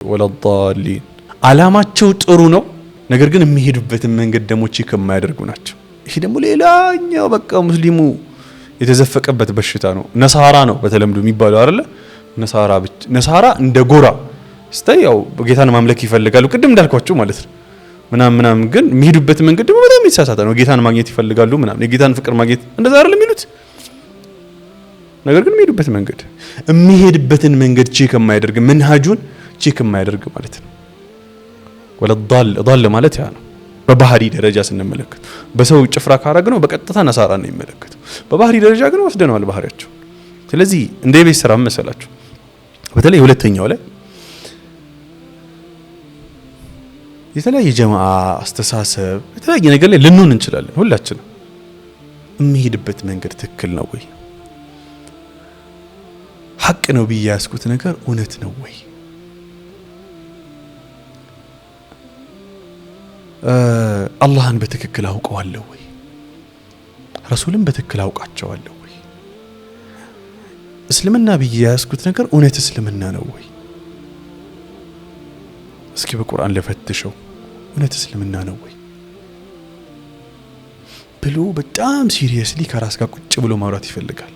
ወለዳሊን አላማቸው ጥሩ ነው፣ ነገር ግን የሚሄዱበትን መንገድ ደግሞ ቼክ የማያደርጉ ናቸው። ይሄ ደግሞ ሌላኛው በቃ ሙስሊሙ የተዘፈቀበት በሽታ ነው። ነሳራ ነው በተለምዶ የሚባለው አይደለ? ነሳራ እንደ ጎራ ስታየው ጌታን ማምለክ ይፈልጋሉ፣ ቅድም እንዳልኳችሁ ማለት ነው። ምናምን ግን የሚሄዱበት መንገድ ደግሞ በጣም የተሳሳተ ነው። ጌታን ማግኘት ይፈልጋሉ ምናምን፣ የጌታን ፍቅር ማግኘት እንደዛ አይደለም የሚሉት። ነገር ግን የሚሄድበትን መንገድ ቼክ የማያደርግ መንሃጁን ቼክ የማያደርግ ማለት ነው። ወለዳል ማለት ያ ነው። በባህሪ ደረጃ ስንመለከት በሰው ጭፍራ ካረግነው በቀጥታ ነሳራ ነው የሚመለከተው። በባህሪ ደረጃ ግን ወስደናል ባህሪያቸው። ስለዚህ እንደ ቤት ስራ መሰላችሁ። በተለይ ሁለተኛው ላይ የተለያየ ጀማዓ አስተሳሰብ የተለያየ ነገር ላይ ልንሆን እንችላለን ሁላችንም። የሚሄድበት መንገድ ትክክል ነው ወይ? ሐቅ ነው ብዬ ያስኩት ነገር እውነት ነው ወይ? አላህን በትክክል አውቀዋለሁ ወይ? ረሱልን በትክክል አውቃቸዋለሁ ወይ? እስልምና ብዬ ያስኩት ነገር እውነት እስልምና ነው ወይ? እስኪ በቁርአን ለፈትሸው እውነት እስልምና ነው ወይ ብሎ በጣም ሲሪየስሊ ከራስ ጋር ቁጭ ብሎ ማውራት ይፈልጋል።